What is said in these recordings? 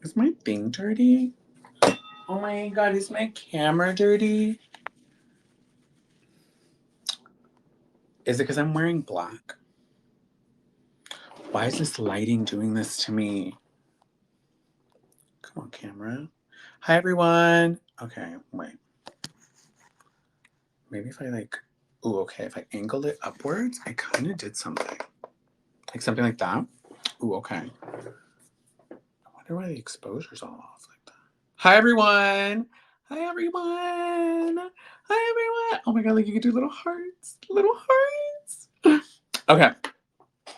Is my thing dirty? Oh my god, is my camera dirty? Is it because I'm wearing black? Why is this lighting doing this to me? Come on, camera. Hi, everyone. Okay, wait. Maybe if I like, ooh, okay, if I angle it upwards, I kind of did something. Like something like that. Ooh, okay. I wonder why the exposure's all off like that. Hi, everyone. Hi, everyone. Hi, everyone. Oh my god, like you can do little hearts. Little hearts. Okay.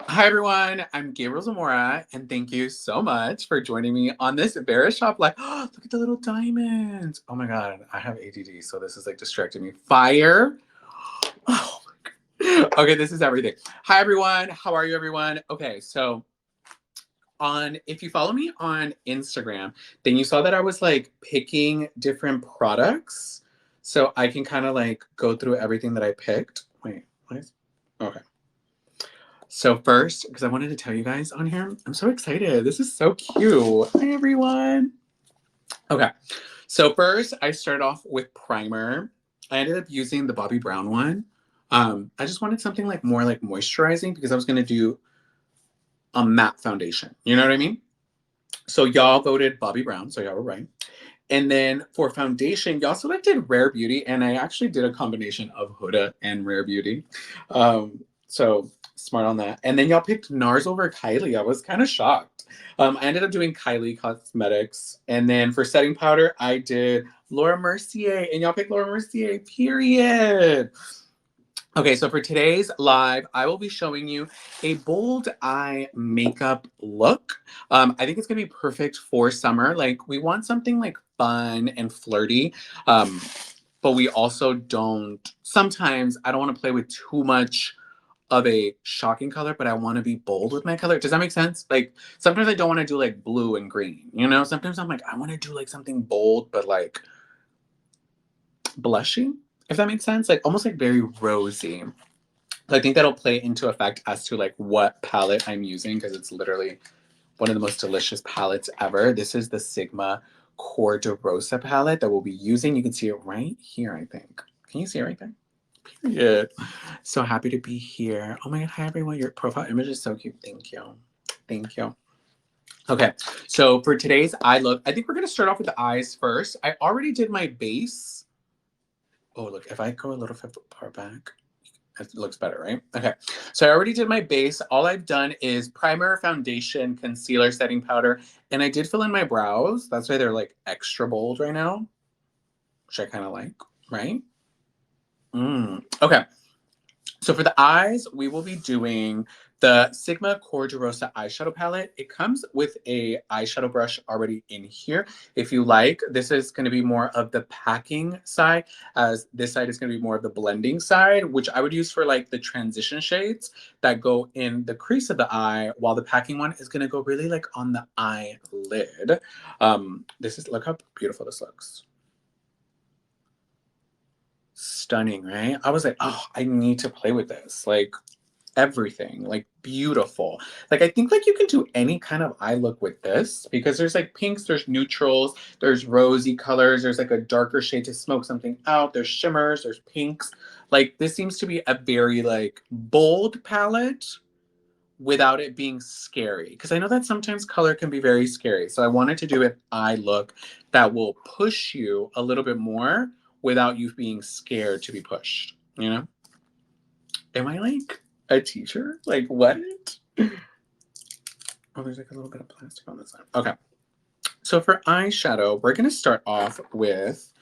Hi, everyone. I'm Gabriel Zamora, and thank you so much for joining me on this Verishop live. Oh, look at the little diamonds. Oh my god, I have ADD, so this is like distracting me. Fire. Oh my god. Okay, this is everything. Hi, everyone. How are you, everyone? Okay, so if you follow me on Instagram, then you saw that I was like picking different products, so I can kind of like go through everything that I picked. Wait, what is? Okay. So first, because I wanted to tell you guys on here, I'm so excited. This is so cute. Hi, everyone. Okay. So first, I started off with primer. I ended up using the Bobbi Brown one. I just wanted something like more like moisturizing because I was going to do a matte foundation. You know what I mean? So y'all voted Bobbi Brown, so y'all were right. And then for foundation, y'all selected Rare Beauty, and I actually did a combination of Huda and Rare Beauty. So smart on that. And then y'all picked NARS over Kylie. I was kind of shocked. I ended up doing Kylie Cosmetics. And then for setting powder, I did Laura Mercier, and y'all picked Laura Mercier, period. Okay, so for today's live, I will be showing you a bold eye makeup look. I think it's gonna be perfect for summer. Like, we want something like fun and flirty, but we also don't. Sometimes I don't want to play with too much of a shocking color, but I want to be bold with my color. Does that make sense? Like, sometimes I don't want to do like blue and green. You know, sometimes I'm like I want to do like something bold, but like blushing. If that makes sense, like almost like very rosy. So I think that'll play into effect as to like what palette I'm using because it's literally one of the most delicious palettes ever. This is the Sigma Core de Rosa palette that we'll be using. You can see it right here, I think. Can you see it right there? Period. So happy to be here. Oh my god, hi everyone. Your profile image is so cute. Thank you. Thank you. Okay, so for today's eye look, I think we're gonna start off with the eyes first. I already did my base. Oh, look, if I go a little far back, it looks better, right? Okay. So I already did my base. All I've done is primer, foundation, concealer, setting powder, and I did fill in my brows. That's why they're like extra bold right now, which I kind of like, right? Okay. So for the eyes, we will be doing the Sigma Core de Rosa eyeshadow palette. It comes with a eyeshadow brush already in here. If you like, this is going to be more of the packing side, as this side is going to be more of the blending side, which I would use for like the transition shades that go in the crease of the eye, while the packing one is going to go really like on the eyelid. Look how beautiful this looks. Stunning, right? I was like, oh, I need to play with this. Like, everything, like beautiful. Like, I think like you can do any kind of eye look with this because there's like pinks, there's neutrals, there's rosy colors, there's like a darker shade to smoke something out, there's shimmers, there's pinks. Like, this seems to be a very like bold palette without it being scary, because I know that sometimes color can be very scary. So I wanted to do an eye look that will push you a little bit more without you being scared to be pushed, you know? Am I like a teacher? Like, what? Oh, there's like a little bit of plastic on this side. Okay. So for eyeshadow, we're going to start off with,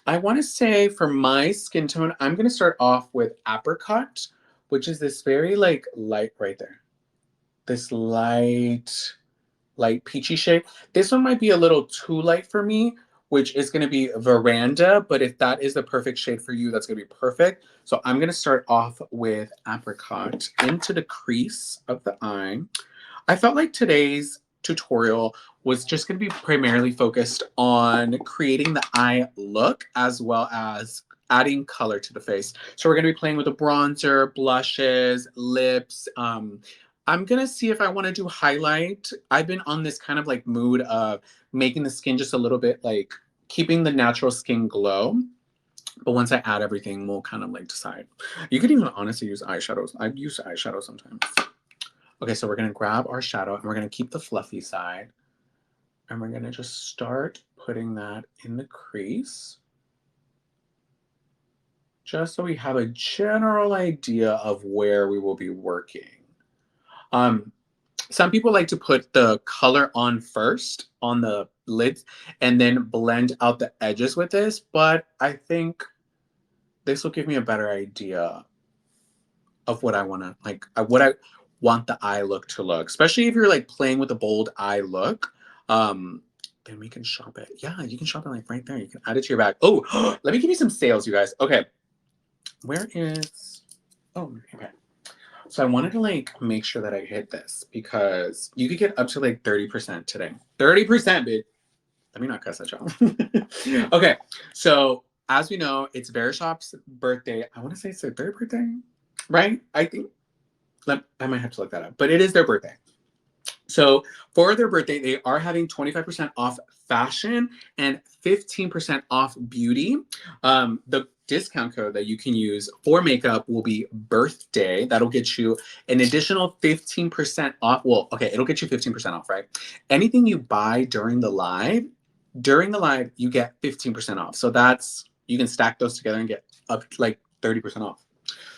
I want to say for my skin tone, I'm going to start off with apricot, which is this very like light right there. This light peachy shade. This one might be a little too light for me, which is going to be Veranda, but if that is the perfect shade for you, that's going to be perfect. So I'm going to start off with apricot into the crease of the eye. I felt like today's tutorial was just going to be primarily focused on creating the eye look as well as adding color to the face. So we're going to be playing with the bronzer, blushes, lips, I'm going to see if I want to do highlight. I've been on this kind of like mood of making the skin just a little bit like keeping the natural skin glow. But once I add everything, we'll kind of like decide. You could even honestly use eyeshadows. I've used eyeshadow sometimes. Okay, so we're going to grab our shadow and we're going to keep the fluffy side. And we're going to just start putting that in the crease. Just so we have a general idea of where we will be working. Some people like to put the color on first on the lids and then blend out the edges with this, but I think this will give me a better idea of what I want to like, what I want the eye look to look, especially if you're like playing with a bold eye look. Then we can shop it. Yeah, you can shop it like right there. You can add it to your bag. Oh, let me give you some sales, you guys. Okay, where is? Oh, okay. So I wanted to like make sure that I hit this because you could get up to like 30% today. 30%, bitch. Let me not cuss at y'all. Okay, so as we know, it's Verishop's birthday. I want to say it's their third birthday, right? I think I might have to look that up, but it is their birthday. So for their birthday, they are having 25% off fashion and 15% off beauty. The discount code that you can use for makeup will be birthday. That'll get you an additional 15% off. Well, okay, it'll get you 15% off, right? Anything you buy during the live, you get 15% off. So that's, you can stack those together and get up to like 30% off.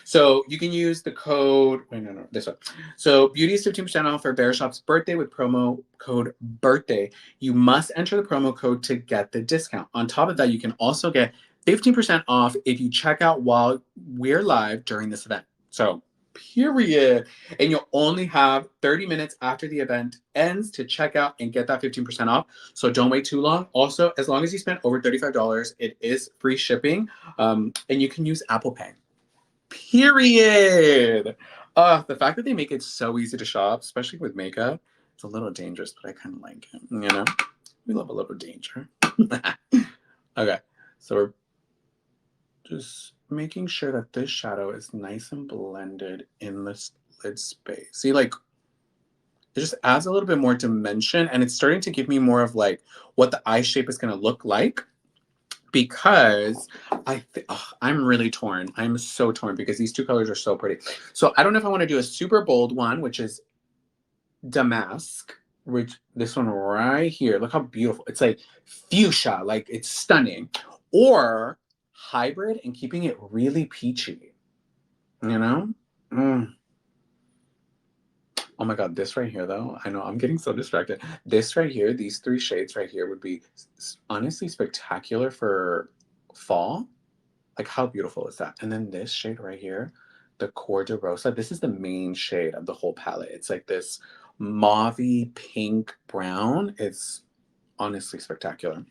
So you can use the code, wait, no, this one. So beauty is 15% off for Verishop's birthday with promo code birthday. You must enter the promo code to get the discount. On top of that, you can also get 15% off if you check out while we're live during this event. So period. And you'll only have 30 minutes after the event ends to check out and get that 15% off. So don't wait too long. Also, as long as you spend over $35, it is free shipping. And you can use Apple Pay. Period. The fact that they make it so easy to shop, especially with makeup, it's a little dangerous, but I kind of like it. You know, we love a little danger. Okay, so we're just making sure that this shadow is nice and blended in this lid space. See, like, it just adds a little bit more dimension, and it's starting to give me more of like what the eye shape is going to look like. Because I'm really torn. I'm so torn because these two colors are so pretty. So I don't know if I want to do a super bold one, which is damask, which this one right here. Look how beautiful. It's like fuchsia, like it's stunning. Or hybrid and keeping it really peachy. You know? Mm. Oh my God, this right here though, I know I'm getting so distracted. This right here, these three shades right here would be honestly spectacular for fall. Like how beautiful is that? And then this shade right here, the Cor de Rosa, this is the main shade of the whole palette. It's like this mauvey pink brown. It's honestly spectacular.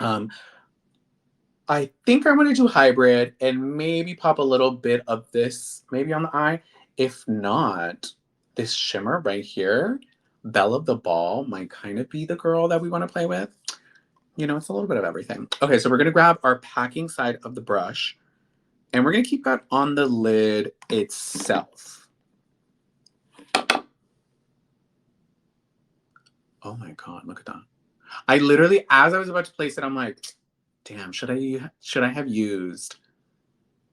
I think I'm gonna do hybrid and maybe pop a little bit of this maybe on the eye. If not, this shimmer right here, Belle of the Ball, might kind of be the girl that we want to play with. You know, it's a little bit of everything. Okay, so we're gonna grab our packing side of the brush and we're gonna keep that on the lid itself. Oh my God, look at that. I literally, as I was about to place it, I'm like, damn, should I have used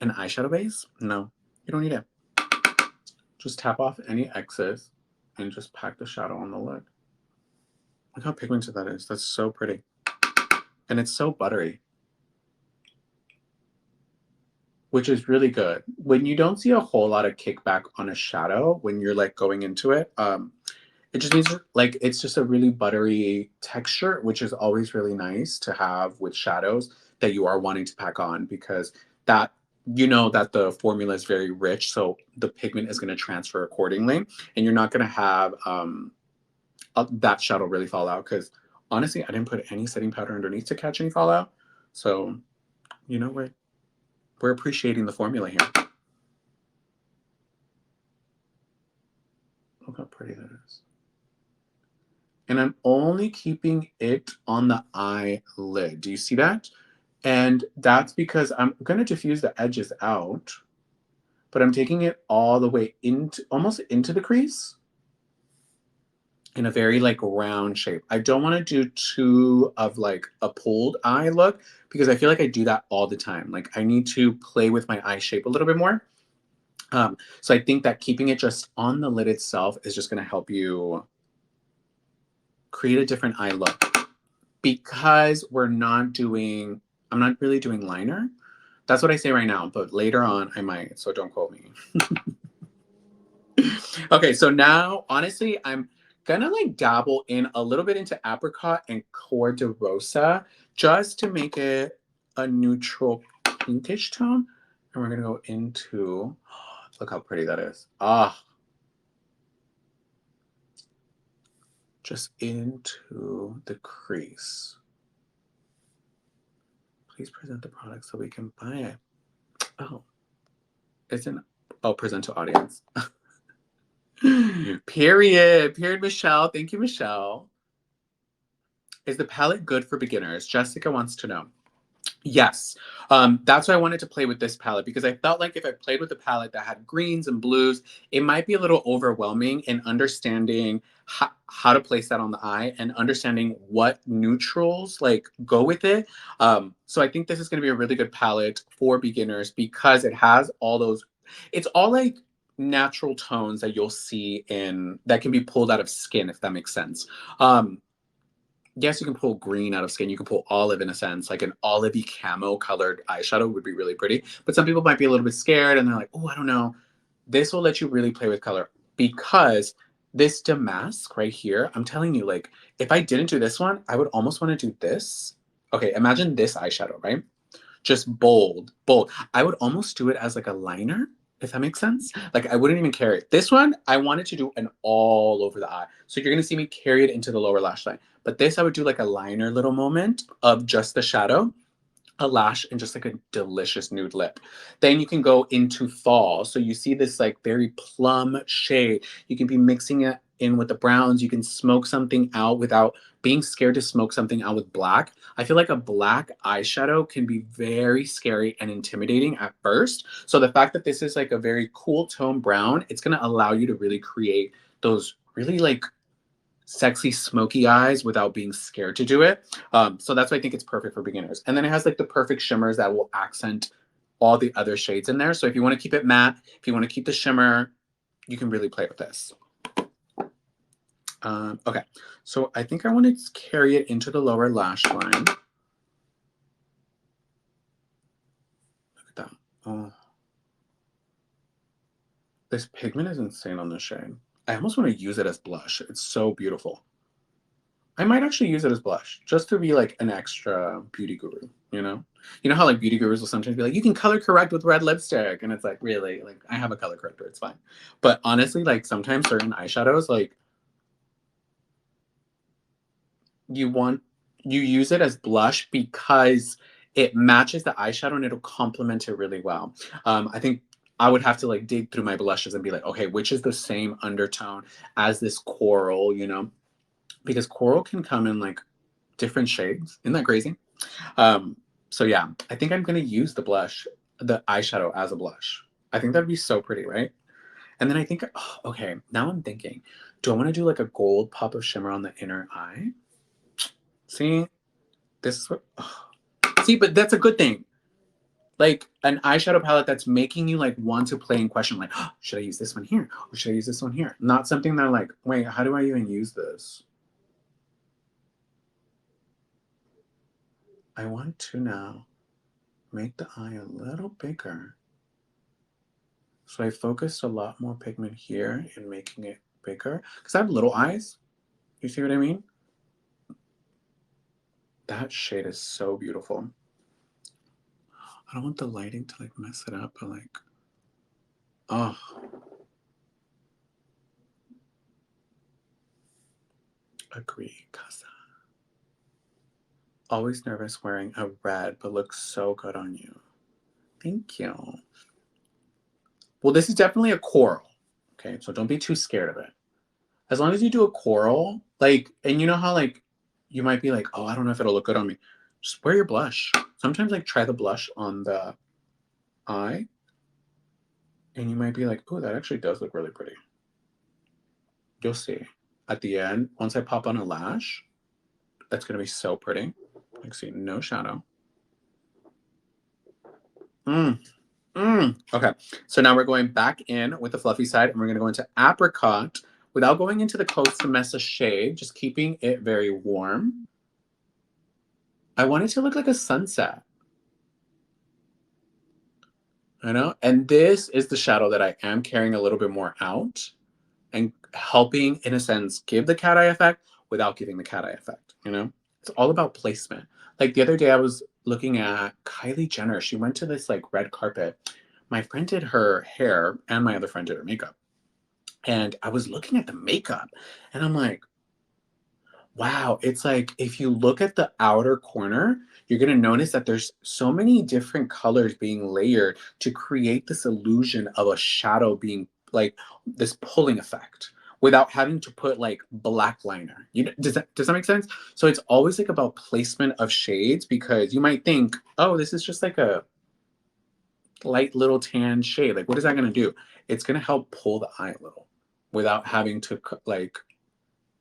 an eyeshadow base? No, you don't need it. Just tap off any excess and just pack the shadow on the lid. Look how pigmented that is. That's so pretty. And it's so buttery, which is really good. When you don't see a whole lot of kickback on a shadow, when you're like going into it, it just means like it's just a really buttery texture, which is always really nice to have with shadows that you are wanting to pack on because that, you know, that the formula is very rich. So the pigment is going to transfer accordingly and you're not going to have that shadow really fall out because honestly, I didn't put any setting powder underneath to catch any fallout. So, you know, we're appreciating the formula here. Look how pretty that is. And I'm only keeping it on the eyelid. Do you see that? And that's because I'm going to diffuse the edges out. but I'm taking it all the way into, almost into the crease in a very like round shape. I don't want to do too of like a pulled eye look because I feel like I do that all the time. Like I need to play with my eye shape a little bit more. So I think that keeping it just on the lid itself is just going to help you create a different eye look. Because I'm not really doing liner. That's what I say right now, but later on I might, so don't quote me. Okay, so now, honestly, I'm gonna like dabble in a little bit into apricot and Cor de Rosa just to make it a neutral pinkish tone. And we're gonna go into, look how pretty that is. Ah, just into the crease. Please present the product so we can buy it. Oh, present to audience. Period. Period, Michelle. Thank you, Michelle. Is the palette good for beginners? Jessica wants to know. Yes. That's why I wanted to play with this palette because I felt like if I played with a palette that had greens and blues, it might be a little overwhelming in understanding how to place that on the eye and understanding what neutrals like go with it. So I think this is going to be a really good palette for beginners because it has all those, it's all like natural tones that you'll see in that can be pulled out of skin, if that makes sense. Yes, you can pull green out of skin. You can pull olive in a sense, like an olivey camo colored eyeshadow would be really pretty. But some people might be a little bit scared and they're like, oh, I don't know. This will let you really play with color because this damask right here, I'm telling you, like, if I didn't do this one, I would almost want to do this. Okay, imagine this eyeshadow, right? Just bold, bold. I would almost do it as like a liner, if that makes sense. Like I wouldn't even carry it. This one, I wanted to do an all over the eye. So you're gonna see me carry it into the lower lash line. But this, I would do like a liner little moment of just the shadow, a lash, and just like a delicious nude lip. Then you can go into fall. So you see this like very plum shade. You can be mixing it in with the browns. You can smoke something out without being scared to smoke something out with black. I feel like a black eyeshadow can be very scary and intimidating at first. So the fact that this is like a very cool tone brown, it's going to allow you to really create those really like sexy smoky eyes without being scared to do it. So that's why I think it's perfect for beginners. And then it has like the perfect shimmers that will accent all the other shades in there. So if you want to keep it matte, if you want to keep the shimmer, you can really play with this. Okay, so I think I want to carry it into the lower lash line. Look at that. Oh, this pigment is insane on this shade. I almost want to use it as blush. It's so beautiful. I might actually use it as blush just to be like an extra beauty guru, you know? You know how like beauty gurus will sometimes be like, you can color correct with red lipstick. And it's like, really? Like, I have a color corrector. It's fine. But honestly, like sometimes certain eyeshadows, like you use it as blush because it matches the eyeshadow and it'll complement it really well. I think I would have to like dig through my blushes and be like, okay, which is the same undertone as this coral, you know? Because coral can come in like different shades. Isn't that crazy? So yeah, I think I'm gonna use the eyeshadow as a blush. I think that'd be so pretty, right? And then I think, oh, okay, now I'm thinking, do I want to do like a gold pop of shimmer on the inner eye? See, this is what. Oh. See, but that's a good thing. Like an eyeshadow palette that's making you like want to play and question, like, oh, should I use this one here or should I use this one here? Not something that like, wait, how do I even use this? I want to now make the eye a little bigger. So I focused a lot more pigment here in making it bigger because I have little eyes. You see what I mean? That shade is so beautiful. I don't want the lighting to like mess it up, but like, oh. Agree, Casa. Always nervous wearing a red, but looks so good on you. Thank you. Well, this is definitely a coral. Okay, so don't be too scared of it. As long as you do a coral, like, and you know how like you might be like, oh, I don't know if it'll look good on me. Just wear your blush. Sometimes like try the blush on the eye And you might be like, oh, that actually does look really pretty. You'll see. At the end, once I pop on a lash, that's going to be so pretty. Like, see, no shadow. Okay, so now we're going back in with the fluffy side, and we're going to go into apricot without going into the coats to mess a shade, just keeping it very warm. I want it to look like a sunset. I know, and this is the shadow that I am carrying a little bit more out and helping, in a sense, give the cat eye effect without giving the cat eye effect. It's all about placement. Like the other day, I was looking at Kylie Jenner. She went to this like red carpet. My friend did her hair, and my other friend did her makeup. And I was looking at the makeup, and I'm like, wow, it's like if you look at the outer corner, you're going to notice that there's so many different colors being layered to create this illusion of a shadow being like this pulling effect without having to put like black liner. Does that make sense? So it's always like about placement of shades, because you might think, "Oh, this is just like a light little tan shade. Like what is that going to do?" It's going to help pull the eye a little without having to like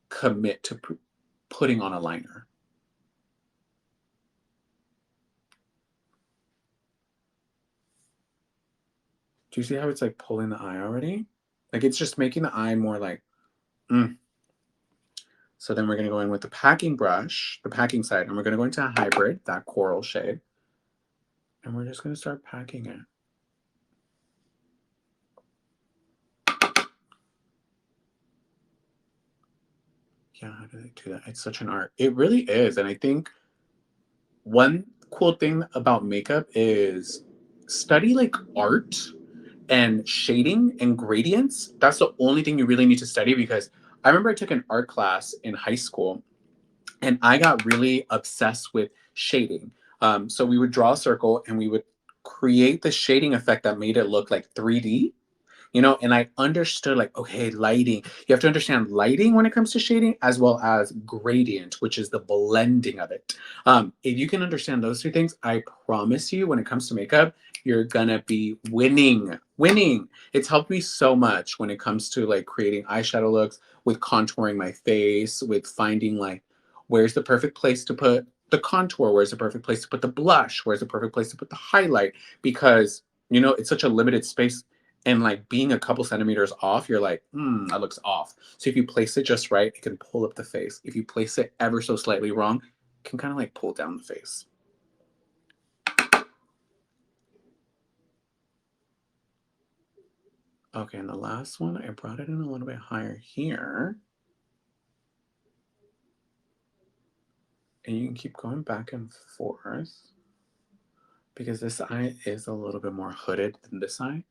commit to putting on a liner. Do you see how it's like pulling the eye already? Like it's just making the eye more like, mm. So then we're going to go in with the packing brush, the packing side, and we're going to go into a hybrid, that coral shade. And we're just going to start packing it. Yeah, how do they do that? It's such an art. It really is. And I think one cool thing about makeup is study like art and shading and gradients. That's the only thing you really need to study, because I remember I took an art class in high school and I got really obsessed with shading. So we would draw a circle and we would create the shading effect that made it look like 3D. And I understood, like, okay, lighting, you have to understand lighting when it comes to shading, as well as gradient, which is the blending of it. If you can understand those two things, I promise you, when it comes to makeup, you're gonna be winning. It's helped me so much when it comes to like creating eyeshadow looks, with contouring my face, with finding like where's the perfect place to put the contour, where's the perfect place to put the blush, where's the perfect place to put the highlight, because it's such a limited space, and like being a couple centimeters off, you're like, that looks off. So if you place it just right, it can pull up the face. If you place it ever so slightly wrong, it can kind of like pull down the face. Okay, and the last one, I brought it in a little bit higher here. And you can keep going back and forth, because this eye is a little bit more hooded than this eye.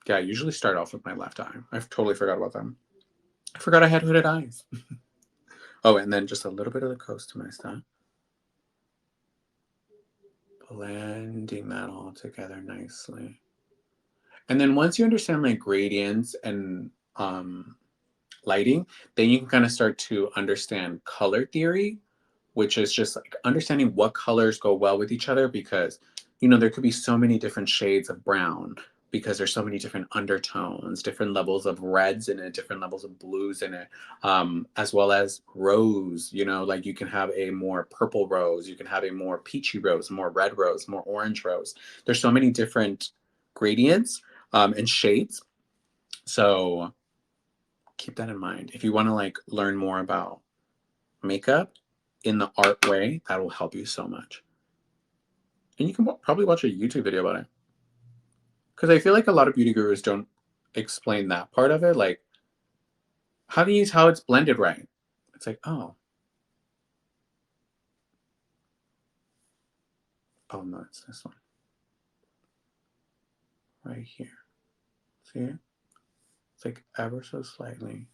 Yeah, I usually start off with my left eye. I totally forgot about them. I forgot I had hooded eyes. Oh, and then just a little bit of the coast to my stuff. Blending that all together nicely. And then once you understand like gradients and lighting, then you can kind of start to understand color theory, which is just like understanding what colors go well with each other, because there could be so many different shades of brown, because there's so many different undertones, different levels of reds in it, different levels of blues in it, as well as rose. Like you can have a more purple rose, you can have a more peachy rose, more red rose, more orange rose. There's so many different gradients and shades. So keep that in mind. If you want to like learn more about makeup in the art way, that will help you so much. And you can probably watch a YouTube video about it, because I feel like a lot of beauty gurus don't explain that part of it. Like, how do you use how it's blended right? It's like, oh no, it's this one right here. See it? It's like ever so slightly.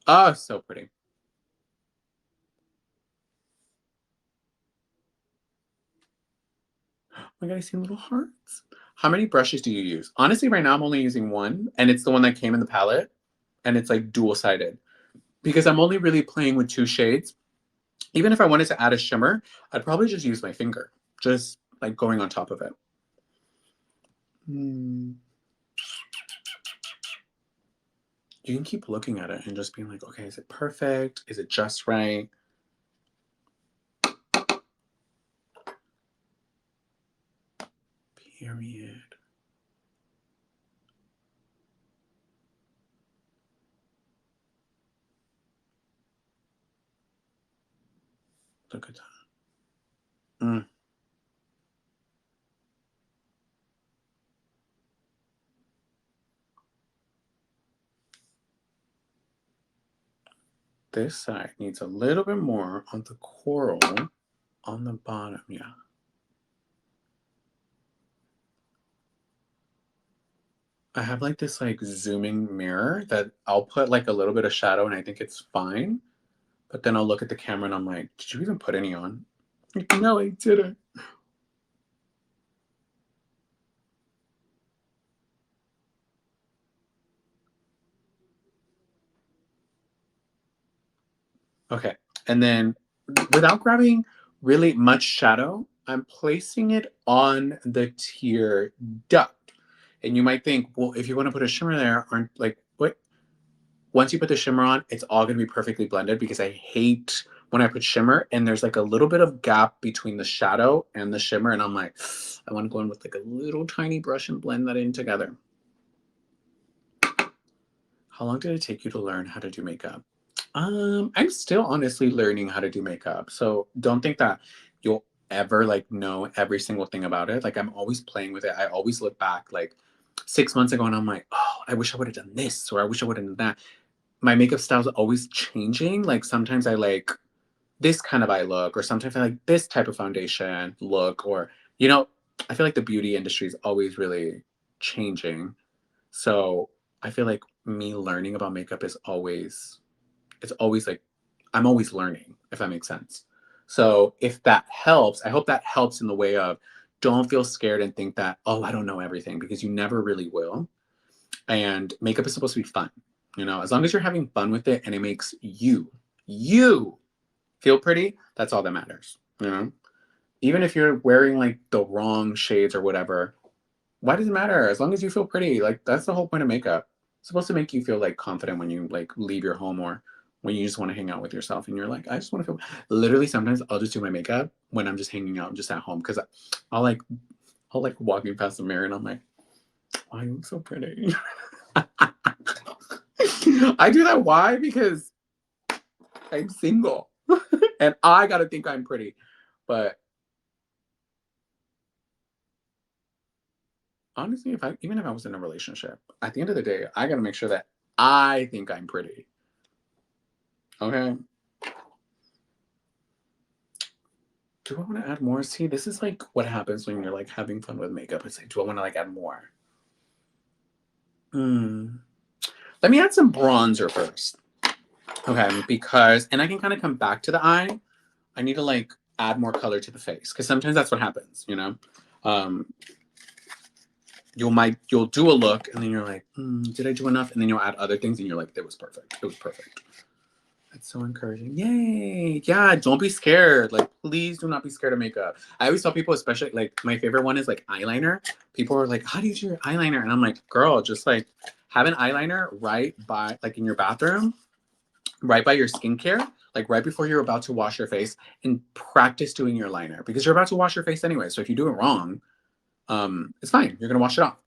Oh, so pretty. Oh my god, I see little hearts. How many brushes do you use? Honestly, right now I'm only using one, and it's the one that came in the palette, and it's like dual sided, because I'm only really playing with two shades. Even if I wanted to add a shimmer, I'd probably just use my finger, just like going on top of it. You can keep looking at it and just being like, okay, is it perfect? Is it just right? Period. Look at that. This side needs a little bit more on the coral on the bottom. Yeah. I have like this like zooming mirror that I'll put like a little bit of shadow and I think it's fine. But then I'll look at the camera and I'm like, did you even put any on? Like, no, I didn't. Okay. And then without grabbing really much shadow, I'm placing it on the tear duct. And you might think, well, if you want to put a shimmer there, aren't like, what? Once you put the shimmer on, it's all going to be perfectly blended because I hate when I put shimmer and there's like a little bit of gap between the shadow and the shimmer. And I'm like, I want to go in with like a little tiny brush and blend that in together. How long did it take you to learn how to do makeup? I'm still honestly learning how to do makeup. So don't think that you'll ever like know every single thing about it. Like I'm always playing with it. I always look back like 6 months ago and I'm like, oh, I wish I would have done this or I wish I would have done that. My makeup style's always changing. Like sometimes I like this kind of eye look, or sometimes I like this type of foundation look, or I feel like the beauty industry is always really changing. So I feel like me learning about makeup is always it's always like I'm always learning, if that makes sense. So if that helps, I hope that helps in the way of don't feel scared and think that, oh, I don't know everything because you never really will. And makeup is supposed to be fun. As long as you're having fun with it and it makes you feel pretty, that's all that matters. Even if you're wearing like the wrong shades or whatever, why does it matter? As long as you feel pretty, like that's the whole point of makeup. It's supposed to make you feel like confident when you like leave your home or when you just want to hang out with yourself and you're like, I just want to feel literally sometimes I'll just do my makeup when I'm just hanging out just at home because I'll like walking past the mirror and I'm like, why you look so pretty? I do that. Why? Because I'm single and I gotta think I'm pretty. But honestly, even if I was in a relationship, at the end of the day, I gotta make sure that I think I'm pretty. Okay. Do I want to add more? See, this is like what happens when you're like having fun with makeup. It's like, do I want to like add more? Hmm. Let me add some bronzer first. Okay, and I can kind of come back to the eye. I need to like add more color to the face because sometimes that's what happens. Um, you'll do a look and then you're like, did I do enough? And then you'll add other things and you're like, it was perfect. It was perfect. That's so encouraging. Yay. Yeah, don't be scared. Like, please do not be scared of makeup. I always tell people, especially like my favorite one is like eyeliner. People are like, how do you do your eyeliner? And I'm like, girl, just like have an eyeliner right by like in your bathroom, right by your skincare, like right before you're about to wash your face and practice doing your liner because you're about to wash your face anyway. So if you do it wrong, it's fine. You're gonna wash it off.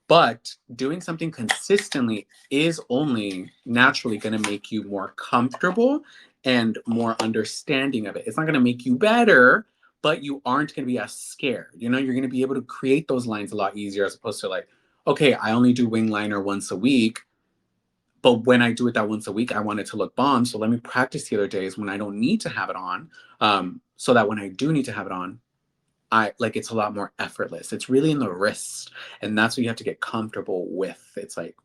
But doing something consistently is only naturally gonna make you more comfortable and more understanding of it. It's not gonna make you better, but you aren't gonna be as scared. You're gonna be able to create those lines a lot easier as opposed to like, okay, I only do wing liner once a week. But when I do it that once a week, I want it to look bomb. So let me practice the other days when I don't need to have it on. So that when I do need to have it on, I like it's a lot more effortless. It's really in the wrist, and that's what you have to get comfortable with. It's like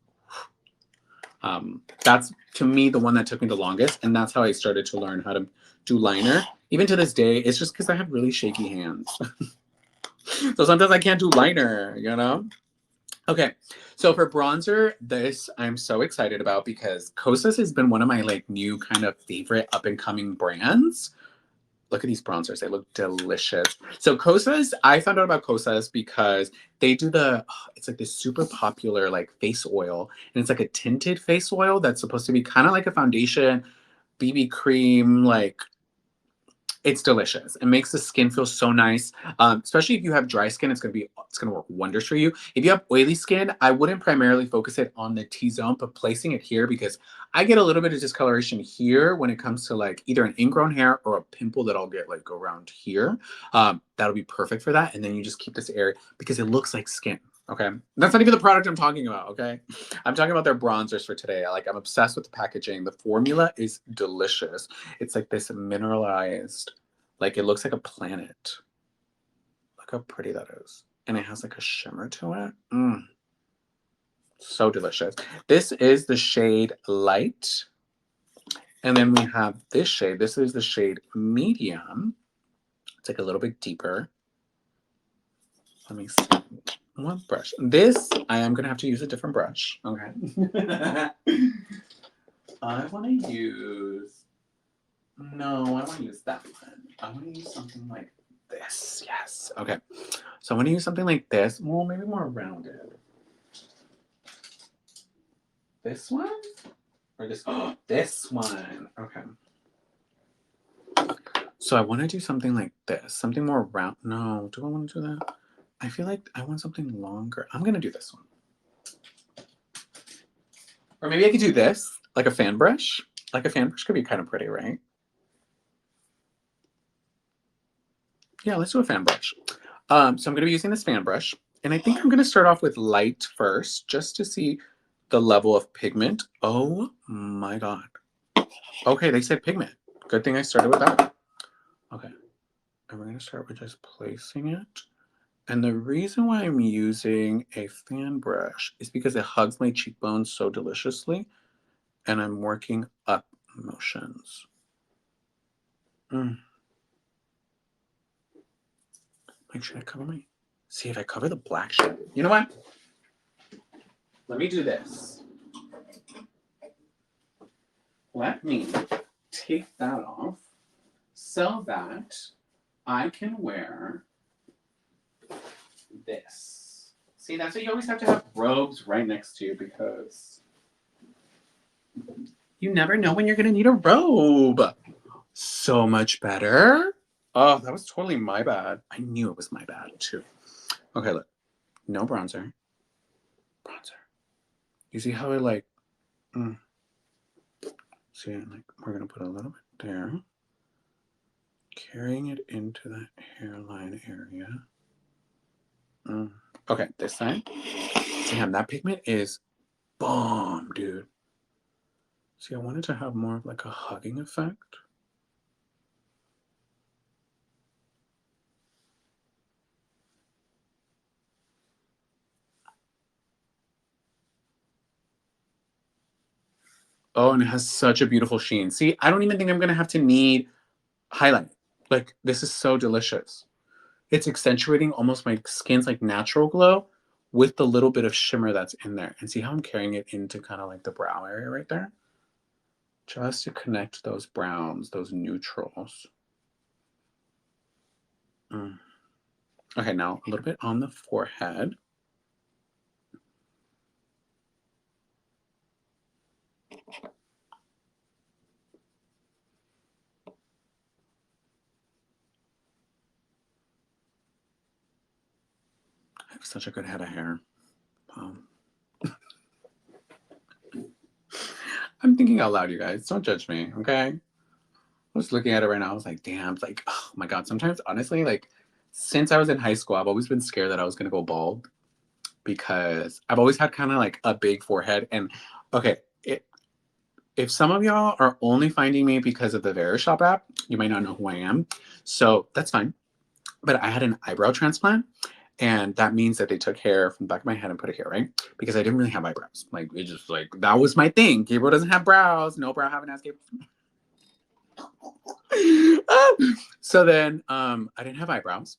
that's to me the one that took me the longest, and that's how I started to learn how to do liner. Even to this day, it's just because I have really shaky hands, so sometimes I can't do liner. Okay, so for bronzer, this I'm so excited about because Kosas has been one of my like new kind of favorite up and coming brands. Look at these bronzers. They look delicious. So Kosas, I found out about Kosas because they do it's like this super popular like face oil. And it's like a tinted face oil that's supposed to be kind of like a foundation, BB cream, like it's delicious. It makes the skin feel so nice, especially if you have dry skin. It's gonna work wonders for you. If you have oily skin, I wouldn't primarily focus it on the T zone, but placing it here because I get a little bit of discoloration here when it comes to like either an ingrown hair or a pimple that I'll get like around here. That'll be perfect for that, and then you just keep this area because it looks like skin. Okay, that's not even the product I'm talking about. Okay, I'm talking about their bronzers for today. Like I'm obsessed with the packaging. The formula is delicious. It's like this mineralized, like it looks like a planet. Look how pretty that is. And it has like a shimmer to it. So delicious. This is the shade Light. And then we have this shade. This is the shade Medium. It's like a little bit deeper. Let me see. One brush. This, I am going to have to use a different brush. Okay. I want to use... No, I don't want to use that one. I want to use something like this. Yes. Okay. So I want to use something like this. Well, maybe more rounded. This one? Or this? Oh, this one. Okay. So I want to do something like this. Something more round. No, do I want to do that? I feel like I want something longer. I'm going to do this one. Or maybe I could do this, like a fan brush. Like a fan brush could be kind of pretty, right? Yeah, let's do a fan brush. So I'm going to be using this fan brush. And I think I'm going to start off with light first, just to see the level of pigment. Oh my God. Okay, they said pigment. Good thing I started with that. Okay. And we're going to start with just placing it. And the reason why I'm using a fan brush is because it hugs my cheekbones so deliciously. And I'm working up motions. Like, should I cover my... See, if I cover the black shade. You know what? Let me do this. Let me take that off so that I can wear this. See, that's why you always have to have robes right next to you because you never know when you're going to need a robe. So much better. Oh, that was totally my bad. I knew it was my bad too. Okay, look. No bronzer. Bronzer. You see how I like... See, like, we're going to put a little bit there. Carrying it into that hairline area. Okay, this side. Damn, that pigment is bomb, dude. See, I wanted to have more of like a hugging effect. Oh, and it has such a beautiful sheen. See, I don't even think I'm going to have to need highlight. Like, this is so delicious. It's accentuating almost my skin's like natural glow with the little bit of shimmer that's in there. And see how I'm carrying it into kind of like the brow area right there? Just to connect those browns, those neutrals. Okay, now a little bit on the forehead. I have such a good head of hair. I'm thinking out loud, you guys. Don't judge me, okay? I was looking at it right now. I was like, damn, it's like, oh my God. Sometimes, honestly, like, since I was in high school, I've always been scared that I was going to go bald because I've always had kind of like a big forehead. And okay, if some of y'all are only finding me because of the Verishop app, you might not know who I am. So that's fine. But I had an eyebrow transplant. And that means that they took hair from the back of my head and put it here, right? Because I didn't really have eyebrows. Like, it just, like, that was my thing. Gabriel doesn't have brows. No brow having ass Gabriel. So then I didn't have eyebrows.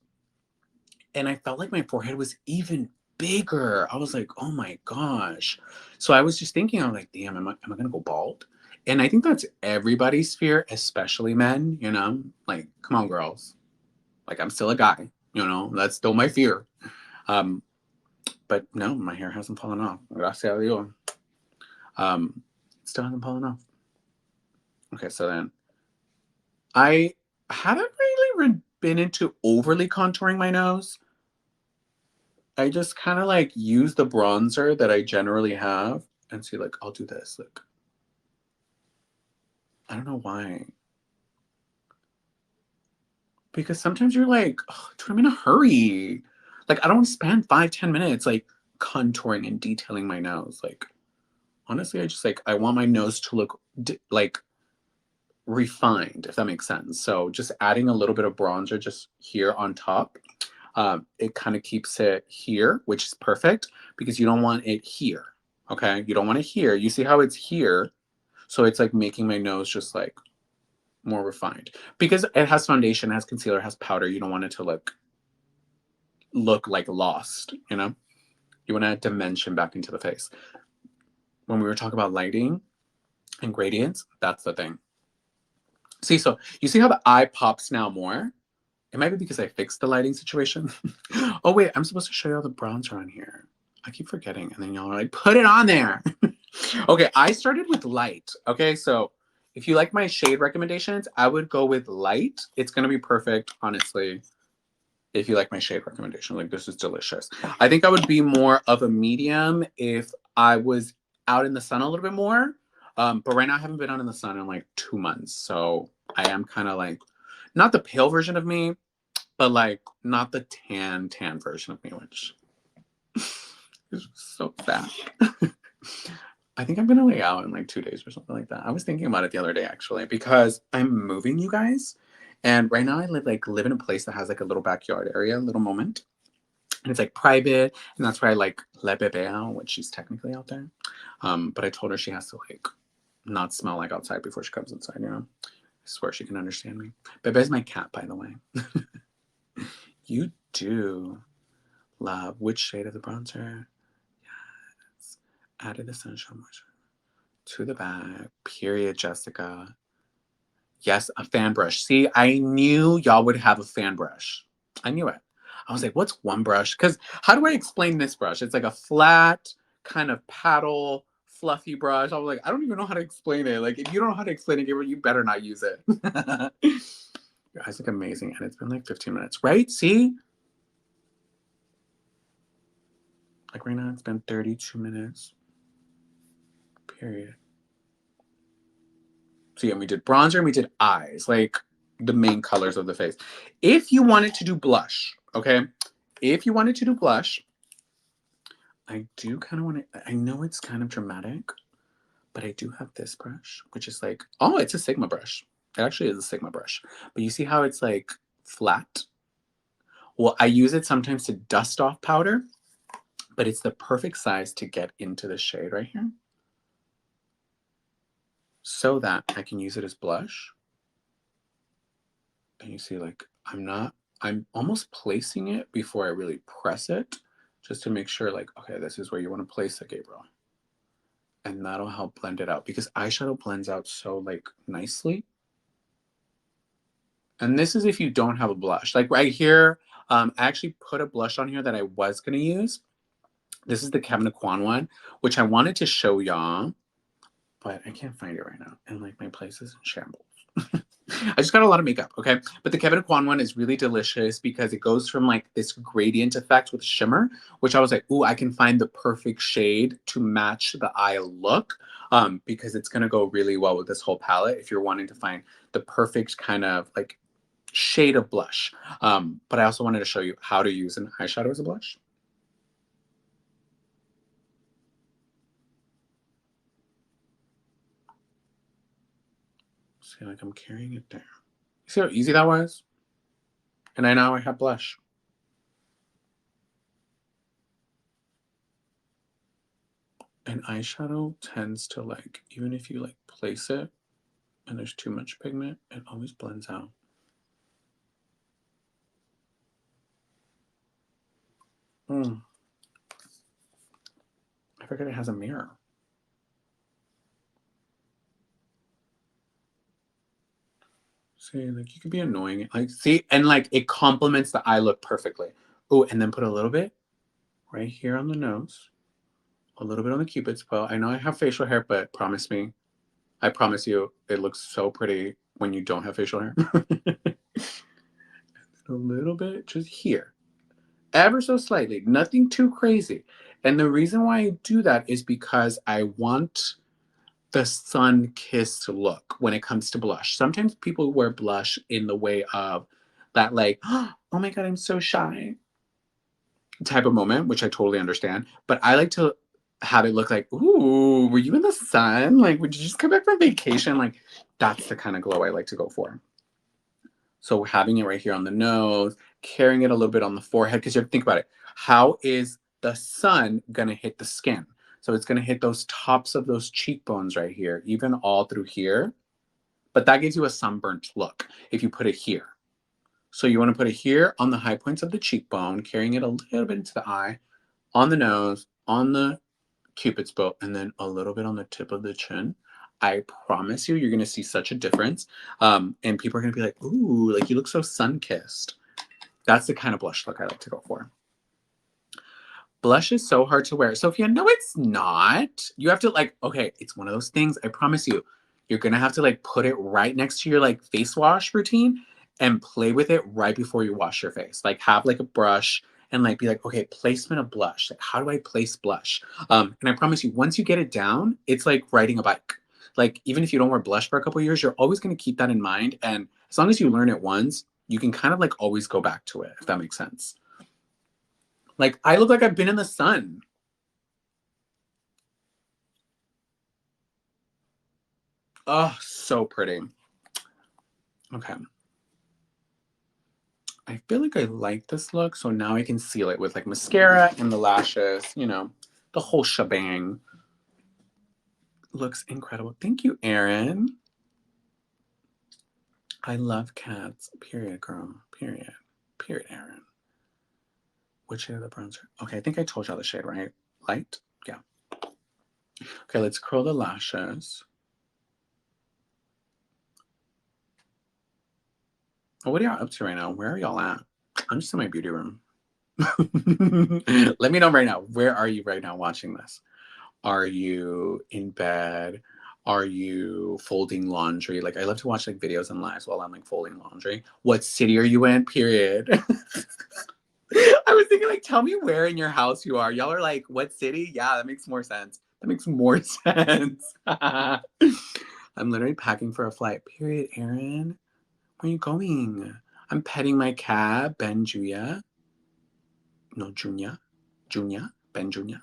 And I felt like my forehead was even bigger. I was like, oh my gosh. So I was just thinking, I'm like, damn, am I going to go bald? And I think that's everybody's fear, especially men, you know? Like, come on, girls. Like, I'm still a guy, you know? That's still my fear. Um, but no, my hair hasn't fallen off. Gracias a Dios. It still hasn't fallen off. Okay, so then I haven't really been into overly contouring my nose. I just kind of like use the bronzer that I generally have and see, like, I'll do this. Like, I don't know why. Because sometimes you're like, oh, dude, I'm in a hurry. Like, I don't want to spend 5-10 minutes like contouring and detailing my nose. Like, honestly, I just like, I want my nose to look like refined, if that makes sense. So just adding a little bit of bronzer just here on top, it kind of keeps it here, which is perfect because you don't want it here. Okay, you don't want it here. You see how it's here, so it's like making my nose just like more refined because it has foundation, it has concealer, it has powder. You don't want it to look like lost. You know, you want to add dimension back into the face. When we were talking about lighting and gradients, that's the thing. See, so you see how the eye pops now more? It might be because I fixed the lighting situation. Oh, wait, I'm supposed to show you all the bronzer on here. I keep forgetting. And then y'all are like, put it on there. Okay, I started with light. Okay, so if you like my shade recommendations, I would go with light. It's going to be perfect, honestly, if you like my shade recommendation. Like, this is delicious. I think I would be more of a medium if I was out in the sun a little bit more. But right now, I haven't been out in the sun in like 2 months. So I am kind of like, not the pale version of me, but like not the tan version of me, which is so sad. I think I'm gonna lay out in like 2 days or something like that. I was thinking about it the other day actually because I'm moving, you guys, and right now I live in a place that has like a little backyard area, a little moment, and it's like private, and that's where I like let Bebe out, which she's technically out there. But I told her she has to like not smell like outside before she comes inside. You know, I swear she can understand me. Bebe's my cat, by the way. You do. Love. Which shade of the bronzer? Yes. Added essential moisture to the bag. Period, Jessica. Yes, a fan brush. See, I knew y'all would have a fan brush. I knew it. I was like, what's one brush? Because how do I explain this brush? It's like a flat, kind of paddle, fluffy brush. I was like, I don't even know how to explain it. Like, if you don't know how to explain it, Gabriel, you better not use it. Your eyes look amazing. And it's been like 15 minutes, right? See? Like right now, it's been 32 minutes. Period. So yeah, we did bronzer and we did eyes, like the main colors of the face. If you wanted to do blush, okay? If you wanted to do blush, I do kind of want to, I know it's kind of dramatic, but I do have this brush, which is like, oh, it's a Sigma brush. It actually is a Sigma brush. But you see how it's like flat? Well, I use it sometimes to dust off powder, but it's the perfect size to get into the shade right here so that I can use it as blush. And you see, like, I'm almost placing it before I really press it, just to make sure, like, okay, this is where you want to place it, Gabriel. And that'll help blend it out because eyeshadow blends out so, like, nicely. And this is if you don't have a blush. Like right here, I actually put a blush on here that I was going to use. This is the Kevin Kwan one, which I wanted to show y'all, but I can't find it right now. And, like, my place is in shambles. I just got a lot of makeup, okay? But the Kevin Kwan one is really delicious because it goes from like this gradient effect with shimmer, which I was like, ooh, I can find the perfect shade to match the eye look, because it's gonna go really well with this whole palette if you're wanting to find the perfect kind of like shade of blush. But I also wanted to show you how to use an eyeshadow as a blush. See, like I'm carrying it down. See how easy that was? And now I have blush. And eyeshadow tends to like, even if you like place it and there's too much pigment, it always blends out. I forget it has a mirror. See, like you can be annoying. Like, see, and like it complements the eye look perfectly. Oh, and then put a little bit right here on the nose, a little bit on the cupid's bow. I know I have facial hair, but promise me, I promise you, it looks so pretty when you don't have facial hair. A little bit just here, ever so slightly, nothing too crazy. And the reason why I do that is because I want the sun-kissed look when it comes to blush. Sometimes people wear blush in the way of that, like, oh my God, I'm so shy type of moment, which I totally understand. But I like to have it look like, ooh, were you in the sun? Like, would you just come back from vacation? Like, that's the kind of glow I like to go for. So having it right here on the nose, carrying it a little bit on the forehead, because you have to think about it. How is the sun gonna hit the skin? So it's gonna hit those tops of those cheekbones right here, even all through here. But that gives you a sunburnt look if you put it here. So you want to put it here on the high points of the cheekbone, carrying it a little bit into the eye, on the nose, on the cupid's bow, and then a little bit on the tip of the chin. I promise you, you're going to see such a difference. And people are going to be like, ooh, like you look so sun-kissed. That's the kind of blush look I like to go for. Blush is so hard to wear. Sophia, no, it's not. You have to like, okay, it's one of those things. I promise you, you're gonna have to like put it right next to your like face wash routine and play with it right before you wash your face. Like have like a brush and like be like, okay, placement of blush. Like how do I place blush? And I promise you, once you get it down, it's like riding a bike. Like even if you don't wear blush for a couple years, you're always gonna keep that in mind. And as long as you learn it once, you can kind of like always go back to it, if that makes sense. Like, I look like I've been in the sun. Oh, so pretty. Okay. I feel like I like this look, so now I can seal it with like mascara and the lashes, you know, the whole shebang. Looks incredible. Thank you, Erin. I love cats. Period, girl. Period. Period, Erin. Which shade of the bronzer? Okay, I think I told y'all the shade, right? Light? Yeah. Okay, let's curl the lashes. Well, what are y'all up to right now? Where are y'all at? I'm just in my beauty room. Let me know right now. Where are you right now watching this? Are you in bed? Are you folding laundry? Like I love to watch like videos and lives while I'm like folding laundry. What city are you in? Period. I was thinking like tell me where in your house you are. Y'all are like, what city? Yeah, that makes more sense. That makes more sense. I'm literally packing for a flight. Period, Erin. Where are you going? I'm petting my cat, Ben Julia. No, Junior. Junior. Ben Junior.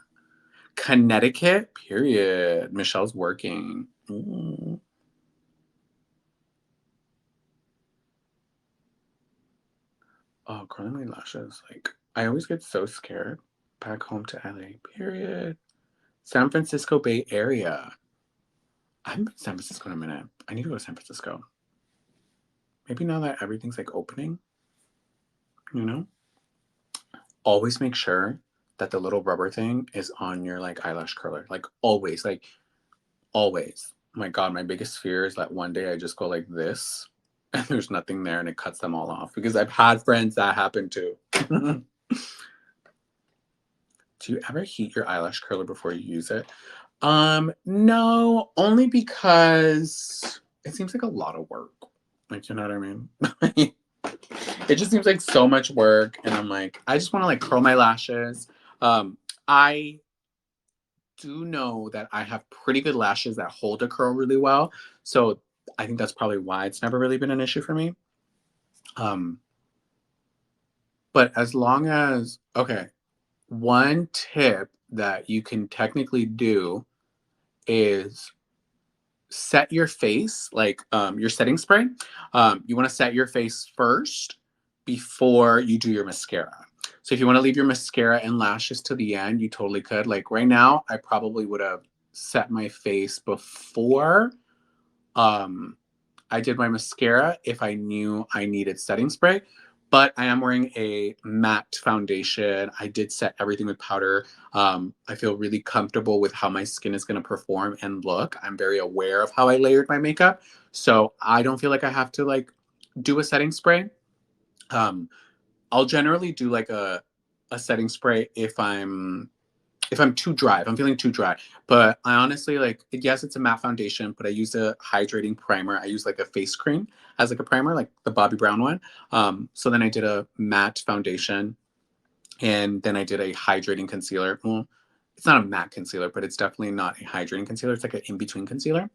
Connecticut, period. Michelle's working. Ooh. Oh, curling my lashes. Like, I always get so scared. Back home to LA, period. San Francisco Bay Area. I haven't been to San Francisco in a minute. I need to go to San Francisco. Maybe now that everything's like opening, you know? Always make sure that the little rubber thing is on your like eyelash curler. Like always, like always. Oh my God, my biggest fear is that one day I just go like this and there's nothing there and it cuts them all off because I've had friends that happen too. Do you ever heat your eyelash curler before you use it? No, only because it seems like a lot of work. Like, you know what I mean? It just seems like so much work and I'm like, I just want to like curl my lashes. I do know that I have pretty good lashes that hold a curl really well. So I think that's probably why it's never really been an issue for me. Um, but as long as, okay, one tip that you can technically do is set your face, like your setting spray. You want to set your face first before you do your mascara. So if you want to leave your mascara and lashes to the end, you totally could. Like right now, I probably would have set my face before um, I did my mascara if I knew I needed setting spray. But I am wearing a matte foundation. I did set everything with powder. I feel really comfortable with how my skin is going to perform and look. I'm very aware of how I layered my makeup. So I don't feel like I have to like do a setting spray. I'll generally do like a setting spray if I'm too dry, if I'm feeling too dry. But I honestly like, yes, it's a matte foundation, but I use a hydrating primer. I use like a face cream as like a primer, like the Bobbi Brown one. So then I did a matte foundation, and then I did a hydrating concealer. Well, it's not a matte concealer, but it's definitely not a hydrating concealer. It's like an in-between concealer.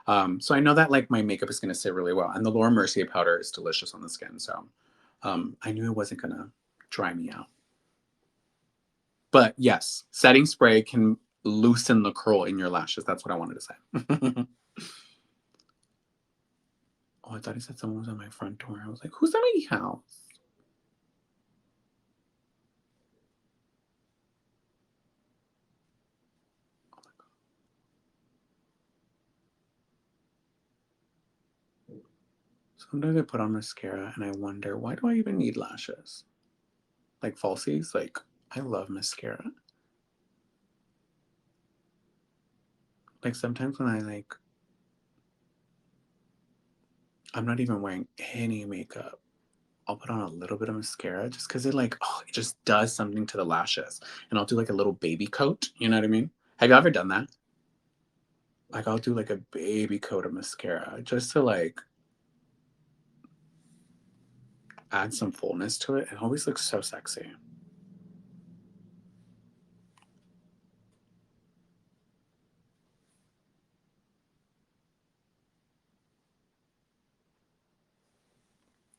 So I know that like my makeup is going to sit really well. And the Laura Mercier powder is delicious on the skin. So I knew it wasn't going to dry me out. But yes, setting spray can loosen the curl in your lashes. That's what I wanted to say. Oh, I thought he said someone was at my front door. I was like, who's at my house? Oh my God. Sometimes I put on mascara and I wonder, why do I even need lashes? Like falsies? Like, I love mascara. Like sometimes when I'm not even wearing any makeup, I'll put on a little bit of mascara just because it just does something to the lashes. And I'll do like a little baby coat. You know what I mean? Have you ever done that? Like I'll do like a baby coat of mascara just to like add some fullness to it. It always looks so sexy.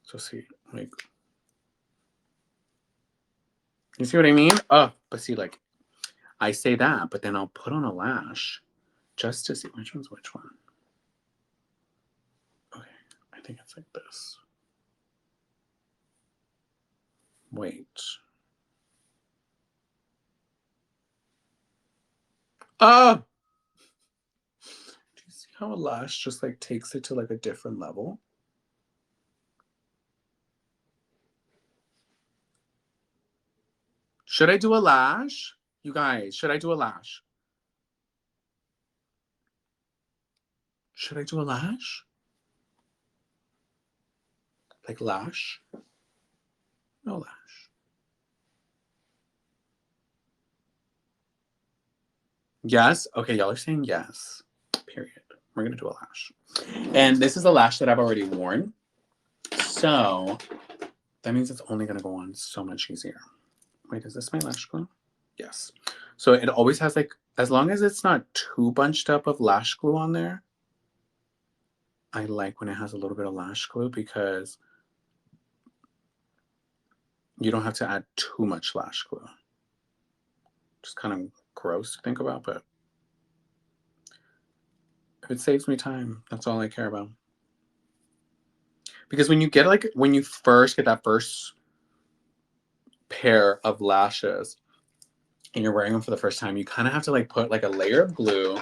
So see, like, you see what I mean? Oh, but see, like, I say that, but then I'll put on a lash just to see which one's which one. Okay, I think it's like this. Wait. Oh! Do you see how a lash just like takes it to like a different level? Should I do a lash? You guys, should I do a lash? Should I do a lash? Like lash? No lash. Yes? Okay, y'all are saying yes. Period. We're gonna do a lash. And this is a lash that I've already worn. So that means it's only gonna go on so much easier. Wait, is this my lash glue? Yes. So it always has like, as long as it's not too bunched up of lash glue on there, I like when it has a little bit of lash glue because you don't have to add too much lash glue. Just kind of gross to think about, but if it saves me time, that's all I care about. Because when you first get that first pair of lashes and you're wearing them for the first time, you kind of have to like put like a layer of glue,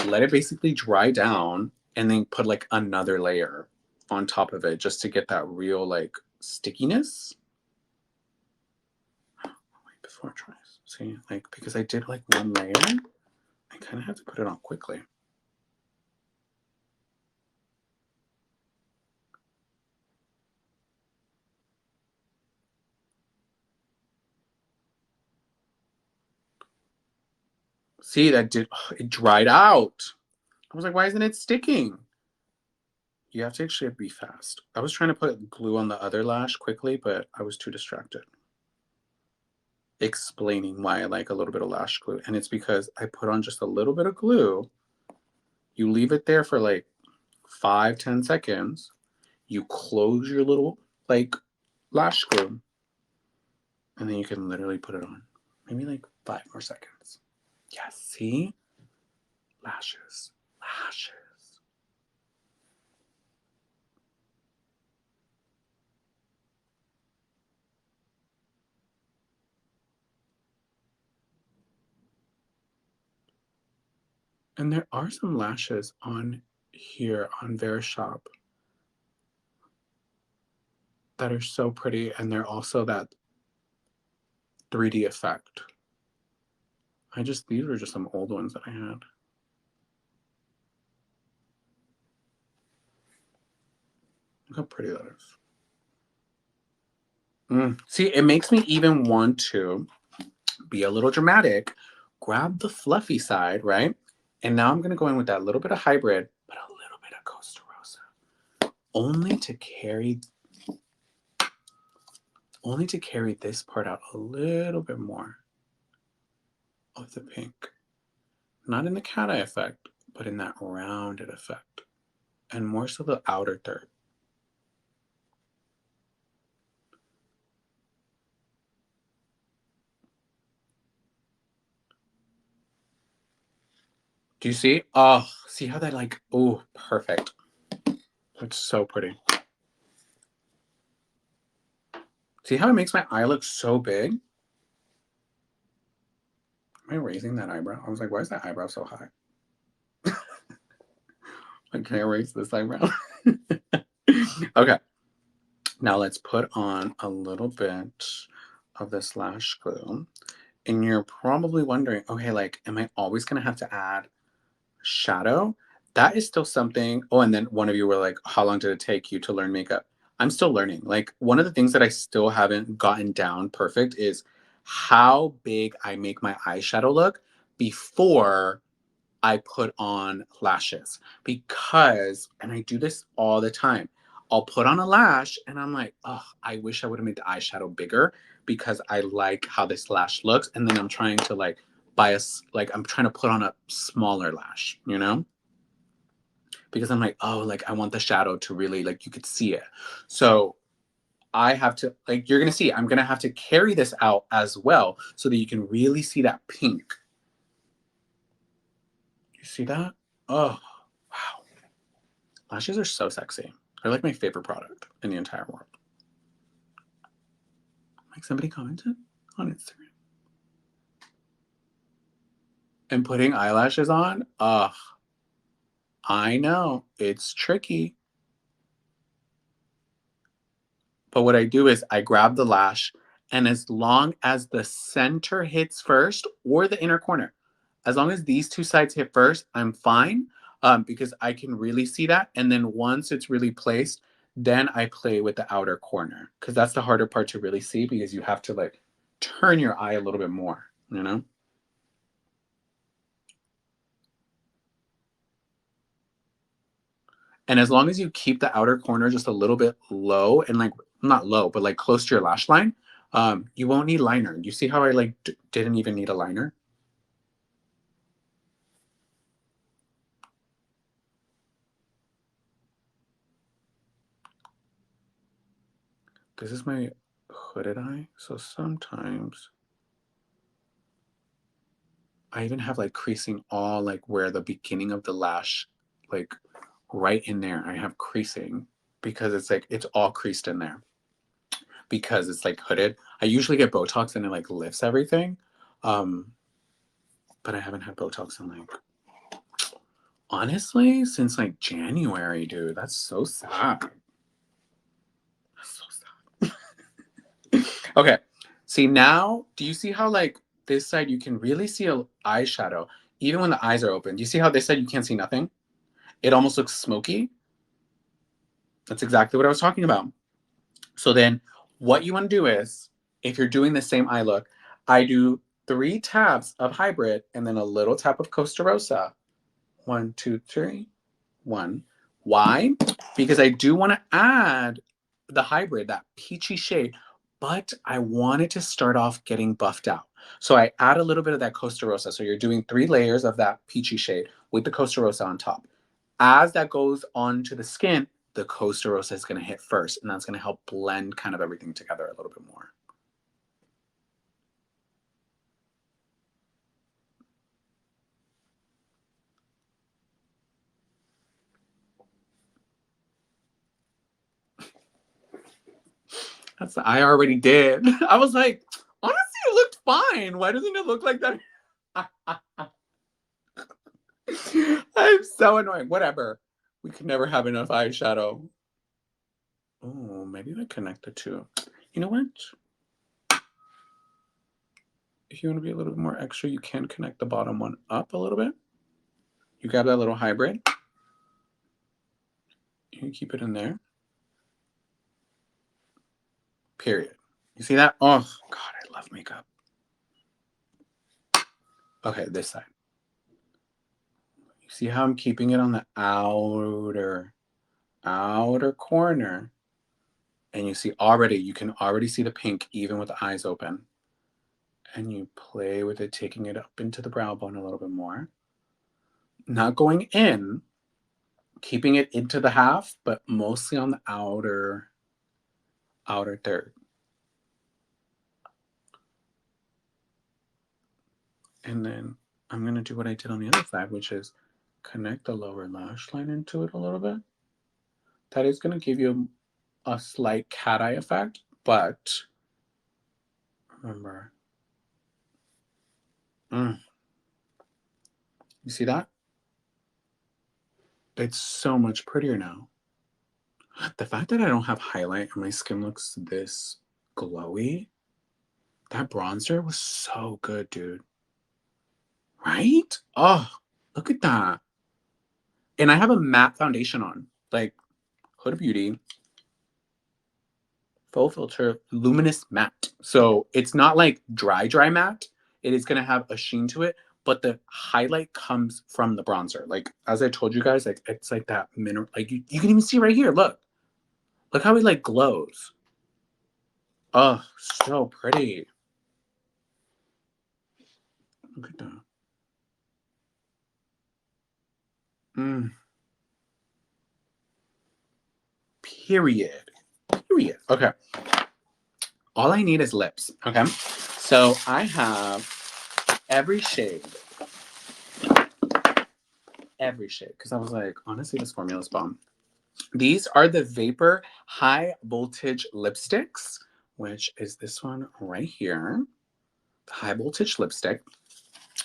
let it basically dry down, and then put like another layer on top of it just to get that real like stickiness. Wait, before it dries. See, like because I did like one layer, I kind of have to put it on quickly. See, it dried out. I was like, why isn't it sticking? You have to actually be fast. I was trying to put glue on the other lash quickly, but I was too distracted explaining why I like a little bit of lash glue. And it's because I put on just a little bit of glue. You leave it there for like 5-10 seconds. You close your little like lash glue, and then you can literally put it on. Maybe like 5 more seconds. Yes, see? Lashes. Lashes. And there are some lashes on here on Verishop that are so pretty, and they're also that 3D effect. These were just some old ones that I had. Look how pretty that is. See, it makes me even want to be a little dramatic, grab the fluffy side, right? And now I'm going to go in with that little bit of hybrid, but a little bit of Costa Rosa. Only to carry this part out a little bit more of the pink. Not in the cat eye effect, but in that rounded effect. And more so the outer third. Do you see? Oh, see how that like, oh, perfect. It's so pretty. See how it makes my eye look so big? Am I raising that eyebrow? I was like, why is that eyebrow so high? Like, can I raise this eyebrow? Okay. Now let's put on a little bit of this lash glue. And you're probably wondering, okay, like, am I always going to have to add shadow? That is still something. Oh, and then one of you were like, how long did it take you to learn makeup? I'm still learning. Like, one of the things that I still haven't gotten down perfect is how big I make my eyeshadow look before I put on lashes. Because, and I do this all the time, I'll put on a lash and I'm like, oh, I wish I would have made the eyeshadow bigger because I like how this lash looks. And then I'm trying to like I'm trying to put on a smaller lash, you know? Because I'm like, oh, like I want the shadow to really, like, you could see it. So I have to, like, you're going to see, I'm going to have to carry this out as well so that you can really see that pink. You see that? Oh, wow. Lashes are so sexy. They're like my favorite product in the entire world. Like, somebody commented on Instagram. And putting eyelashes on, ugh, I know it's tricky. But what I do is I grab the lash, and as long as the center hits first or the inner corner, as long as these two sides hit first, I'm fine, because I can really see that. And then once it's really placed, then I play with the outer corner because that's the harder part to really see because you have to like turn your eye a little bit more, you know? And as long as you keep the outer corner just a little bit low and like not low, but like close to your lash line, you won't need liner. You see how I like didn't even need a liner? This is my hooded eye, so sometimes I even have like creasing all like where the beginning of the lash, like right in there, I have creasing because it's like it's all creased in there because it's like hooded. I usually get Botox and it like lifts everything, but I haven't had Botox in like honestly since like January, dude. That's so sad. That's so sad. Okay, see now, do you see how like this side you can really see a eyeshadow even when the eyes are open? Do you see how this side you can't see nothing? It almost looks smoky. That's exactly what I was talking about. So then what you want to do is, if you're doing the same eye look, I do 3 tabs of hybrid and then a little tap of Costa Rosa. 1, 2, 3. 1. Why? Because I do want to add the hybrid, that peachy shade, but I wanted to start off getting buffed out. So I add a little bit of that Costa Rosa. So you're doing 3 layers of that peachy shade with the Costa Rosa on top. As that goes onto the skin, the Costa Rosa is going to hit first, and that's going to help blend kind of everything together a little bit more. I already did. I was like, honestly, it looked fine. Why doesn't it look like that? I'm so annoying. Whatever. We could never have enough eyeshadow. Oh, maybe I connect the two. You know what? If you want to be a little bit more extra, you can connect the bottom one up a little bit. You grab that little hybrid. You can keep it in there. Period. You see that? Oh, God, I love makeup. Okay, this side. You see how I'm keeping it on the outer corner? And you see already, you can already see the pink even with the eyes open. And you play with it, taking it up into the brow bone a little bit more. Not going in, keeping it into the half, but mostly on the outer third. And then I'm going to do what I did on the other side, which is connect the lower lash line into it a little bit. That is going to give you a slight cat eye effect, but remember, you see that? It's so much prettier now. The fact that I don't have highlight and my skin looks this glowy, that bronzer was so good, dude. Right? Oh, look at that. And I have a matte foundation on, like Huda Beauty, Full Filter Luminous Matte. So it's not like dry matte. It is going to have a sheen to it, but the highlight comes from the bronzer. Like, as I told you guys, like it's like that mineral, like you can even see right here. Look how it like glows. Oh, so pretty. Look at that. Period. Period. Okay. All I need is lips. Okay. So I have every shade. Because I was like, honestly, this formula is bomb. These are the Vapor High Voltage Lipsticks, which is this one right here. The High Voltage Lipstick.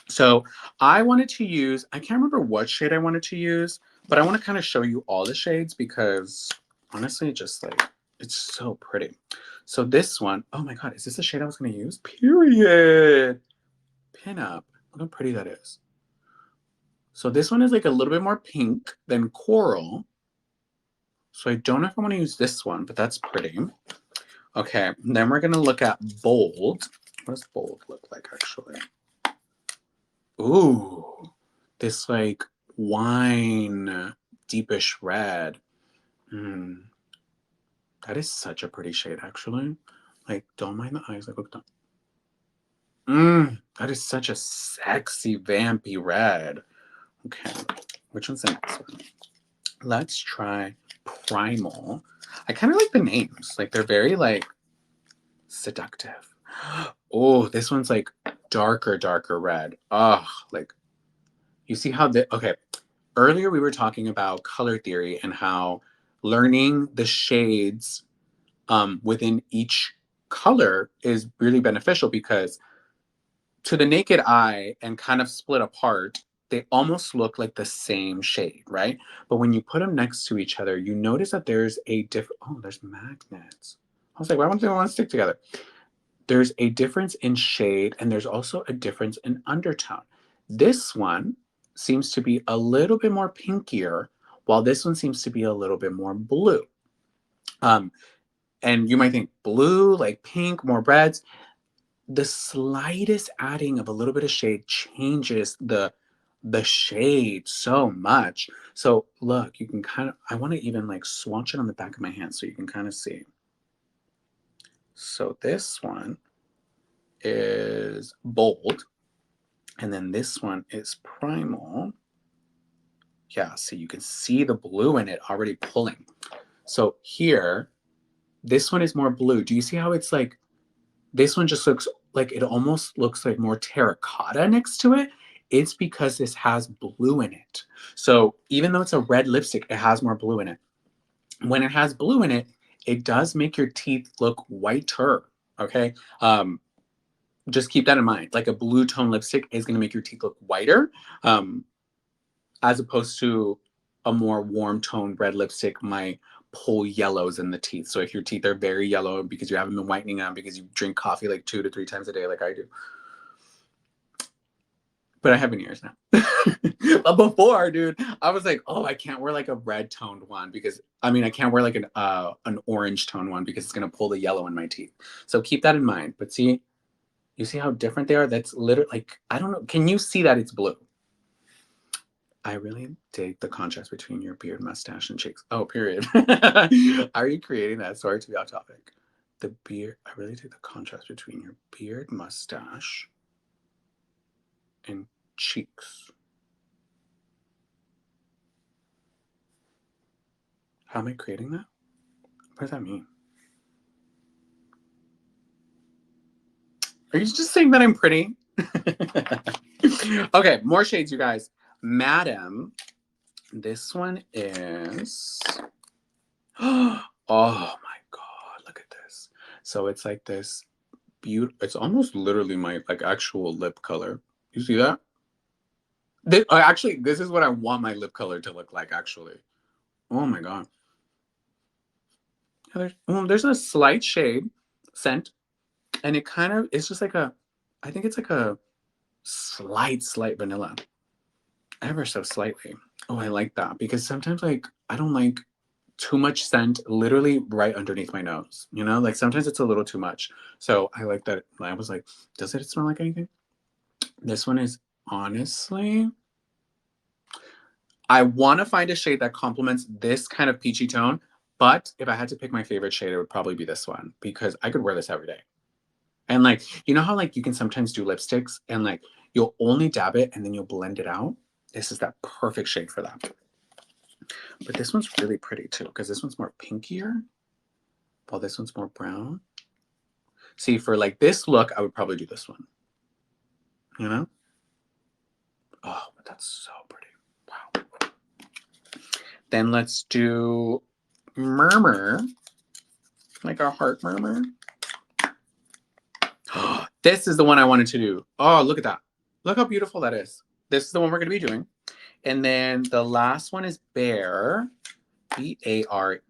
So I wanted to use, I can't remember what shade I wanted to use, but I want to kind of show you all the shades because honestly, just like, it's so pretty. So this one, oh my God, is this the shade I was going to use? Period. Pin up. Look how pretty that is. So this one is like a little bit more pink than coral. So I don't know if I want to use this one, but that's pretty. Okay, then we're going to look at bold. What does bold look like actually? Ooh, this like wine deepish red. That is such a pretty shade actually. Like, don't mind the eyes. Like, look down. That is such a sexy vampy red. Okay, which one's the next one? Let's try Primal. I kind of like the names. Like, they're very like seductive. Oh, this one's like darker red. Oh, like you see how the okay. Earlier we were talking about color theory and how learning the shades within each color is really beneficial because to the naked eye and kind of split apart, they almost look like the same shade, right? But when you put them next to each other, you notice that there's a different. Oh, there's magnets. I was like, why don't they want to stick together? There's a difference in shade and there's also a difference in undertone. This one seems to be a little bit more pinkier, while this one seems to be a little bit more blue. And you might think blue, like pink, more reds. The slightest adding of a little bit of shade changes the shade so much. So look, you can kind of, I want to even like swatch it on the back of my hand so you can kind of see. So this one is bold. And then this one is primal. Yeah, so you can see the blue in it already pulling. So here, this one is more blue. Do you see how it's like, this one just looks like, it almost looks like more terracotta next to it? It's because this has blue in it. So even though it's a red lipstick, it has more blue in it. When it has blue in it, it does make your teeth look whiter, okay? Just keep that in mind. Like a blue tone lipstick is going to make your teeth look whiter, as opposed to a more warm tone red lipstick might pull yellows in the teeth. So if your teeth are very yellow because you haven't been whitening them because you drink coffee like 2 to 3 times a day like I do, But I have veneers now. But before, dude, I was like, oh, I can't wear like a red toned one because I can't wear like an orange tone one because it's gonna pull the yellow in my teeth. So keep that in mind. But see, you see how different they are? That's literally like, I don't know. Can you see that it's blue? I really dig the contrast between your beard, mustache, and cheeks. Oh, period. Are you creating that? Sorry to be off topic. The beard, I really dig the contrast between your beard, mustache, and cheeks. How am I creating that? What does that mean? Are you just saying that I'm pretty? Okay, more shades, you guys. Madam, this one is... Oh my God, look at this. So it's like this beautiful, it's almost literally my like actual lip color. You see that? Actually, this is what I want my lip color to look like, actually. Oh my God. There's a slight shade scent, and it kind of, it's just like I think it's like a slight vanilla. Ever so slightly. Oh, I like that because sometimes like I don't like too much scent literally right underneath my nose. You know, like sometimes it's a little too much. So I like that. I was like, does it smell like anything? This one is honestly, I want to find a shade that complements this kind of peachy tone. But if I had to pick my favorite shade, it would probably be this one because I could wear this every day. And like, you know how like you can sometimes do lipsticks and like you'll only dab it and then you'll blend it out? This is that perfect shade for that. But this one's really pretty too because this one's more pinkier while this one's more brown. See, for like this look, I would probably do this one. You know? Oh, but that's so pretty. Wow. Then let's do Murmur. Like a heart murmur. This is the one I wanted to do. Oh, look at that. Look how beautiful that is. This is the one we're going to be doing. And then the last one is Bare. Bare.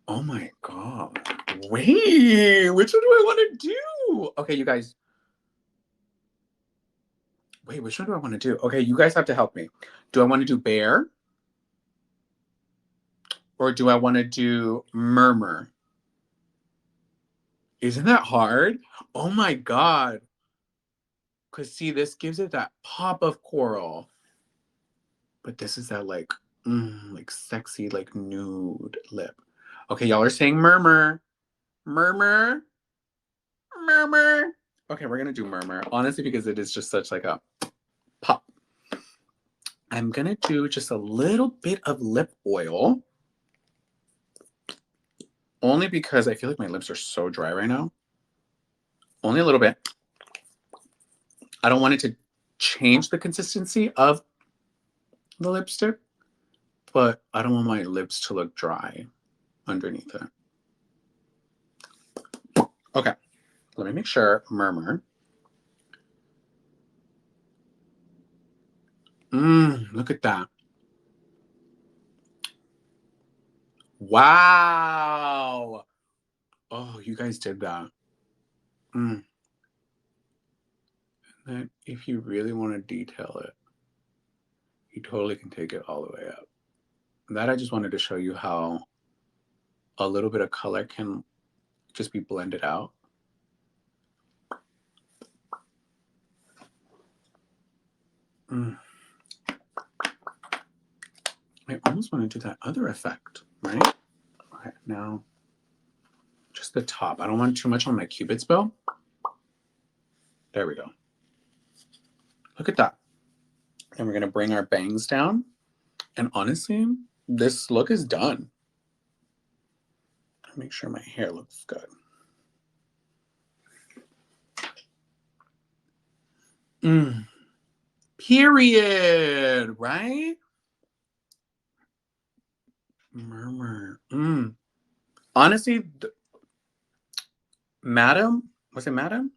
Oh my God. Wait, which one do I want to do? Okay, you guys. Wait, which one do I want to do? Okay, you guys have to help me. Do I want to do Bare? Or do I want to do Murmur? Isn't that hard? Oh my God. Because see, this gives it that pop of coral. But this is that like sexy, like nude lip. Okay, y'all are saying Murmur. Murmur. Murmur. Okay, we're gonna do Murmur. Honestly, because it is just such like a pop. I'm gonna do just a little bit of lip oil. Only because I feel like my lips are so dry right now. Only a little bit. I don't want it to change the consistency of the lipstick, but I don't want my lips to look dry underneath it. Okay, let me make sure. Murmur. Look at that. Wow. Oh, you guys did that. And then if you really want to detail it, you totally can take it all the way up. That I just wanted to show you how a little bit of color can just be blended out. I almost want to do that other effect, right? Okay, now just the top. I don't want too much on my Cupid's bow. There we go. Look at that. And we're going to bring our bangs down. And honestly, this look is done. Make sure my hair looks good. Period, right? Murmur. Honestly, Madam, was it Madam?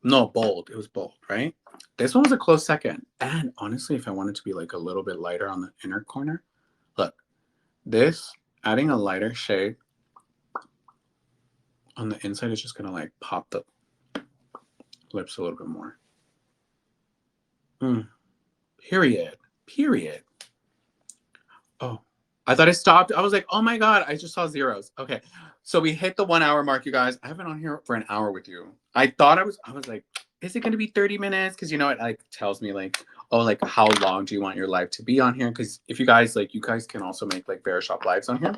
No, Bold. It was Bold, right? This one was a close second. And honestly, if I wanted to be like a little bit lighter on the inner corner, look, this, adding a lighter shade on the inside is just gonna like pop the Lips a little bit more. Period. Period. Oh, I thought it stopped. I was like, oh my God, I just saw zeros. Okay. So we hit the 1 hour mark, you guys. I've been on here for an hour with you. I was like, is it going to be 30 minutes? Because, you know, it like tells me like, oh, like how long do you want your live to be on here? Because if you guys like, you guys can also make like Verishop lives on here.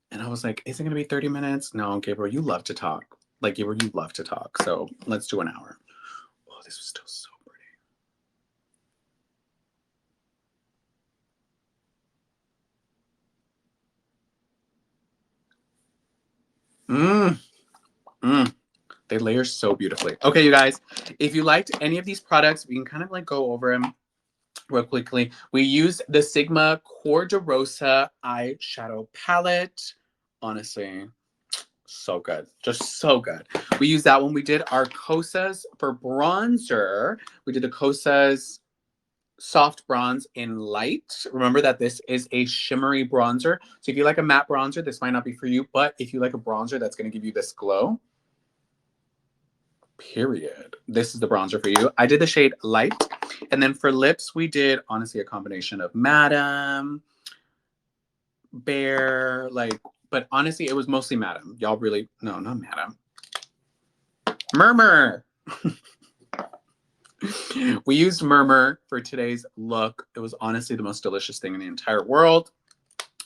And I was like, is it going to be 30 minutes? No, Gabriel, you love to talk. Like, Gabriel, you love to talk. So let's do an hour. Oh, this was still so pretty. They layer so beautifully. Okay, you guys, if you liked any of these products, we can kind of like go over them real quickly. We use the Sigma Corderosa eyeshadow palette. Honestly, so good. Just so good. We use that one. We did our Kosas for bronzer. We did the Kosas soft bronze in light. Remember that this is a shimmery bronzer. So if you like a matte bronzer, this might not be for you. But if you like a bronzer that's going to give you this glow, period, this is the bronzer for you. I did the shade light. And then for lips, we did honestly a combination of Madam, Bear, like, but honestly, it was mostly Madam. Y'all really, no, not Madam. Murmur. We used Murmur for today's look. It was honestly the most delicious thing in the entire world.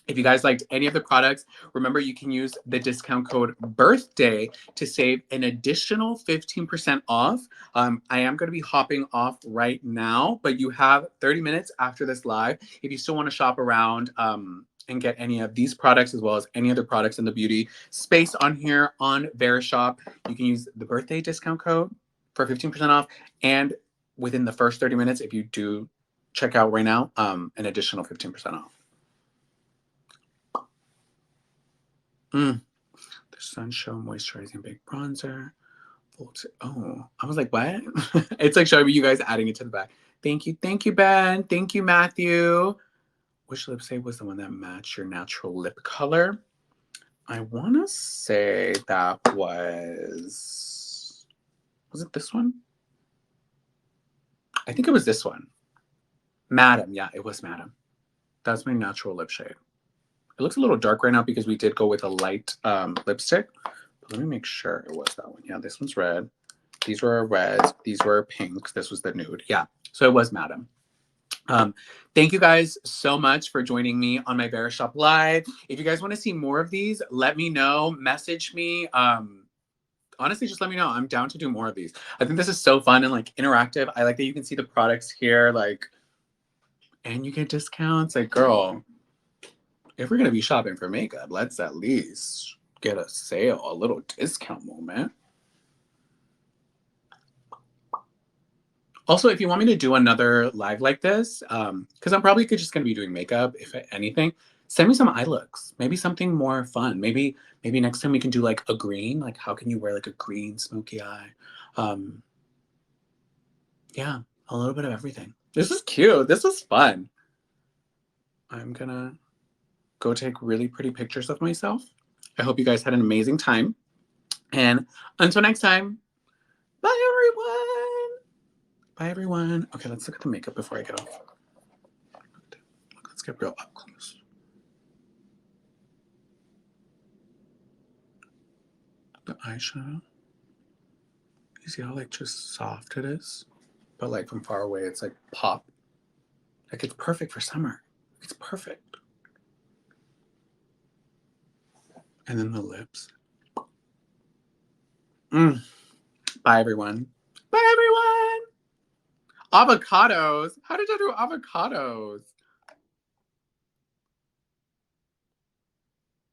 If you guys liked any of the products, remember you can use the discount code BIRTHDAY to save an additional 15% off. I am going to be hopping off right now, but you have 30 minutes after this live. If you still want to shop around and get any of these products as well as any other products in the beauty space on here on Verishop, you can use the birthday discount code for 15% off. And within the first 30 minutes, if you do check out right now, an additional 15% off. The Sunshine Moisturizing Big Bronzer. Oh, I was like, what? It's like showing me you guys adding it to the back. Thank you. Thank you, Ben. Thank you, Matthew. Which lipstick was the one that matched your natural lip color? I want to say that was it this one? I think it was this one. Madam. Yeah, it was Madam. That's my natural lip shade. It looks a little dark right now because we did go with a light lipstick. But let me make sure it was that one. Yeah, this one's red. These were reds. These were pinks. This was the nude. Yeah, so it was Madam. Thank you guys so much for joining me on my Verishop Live. If you guys want to see more of these, let me know. Message me. Honestly, just let me know. I'm down to do more of these. I think this is so fun and like interactive. I like that you can see the products here, like, and you get discounts. Like, girl, if we're gonna be shopping for makeup, let's at least get a sale, a little discount moment. Also, if you want me to do another live like this, because I'm probably just going to be doing makeup, if anything, send me some eye looks. Maybe something more fun. Maybe next time we can do like a green. Like, how can you wear like a green smoky eye? Yeah, a little bit of everything. This is cute. This is fun. I'm going to go take really pretty pictures of myself. I hope you guys had an amazing time. And until next time, bye, everyone. Bye, everyone. Okay, let's look at the makeup before I get off. Let's get real up close. The eyeshadow. You see how like just soft it is? But like from far away, it's like pop. Like it's perfect for summer. It's perfect. And then the lips. Bye, everyone. Bye, everyone. Avocados. How did I do avocados?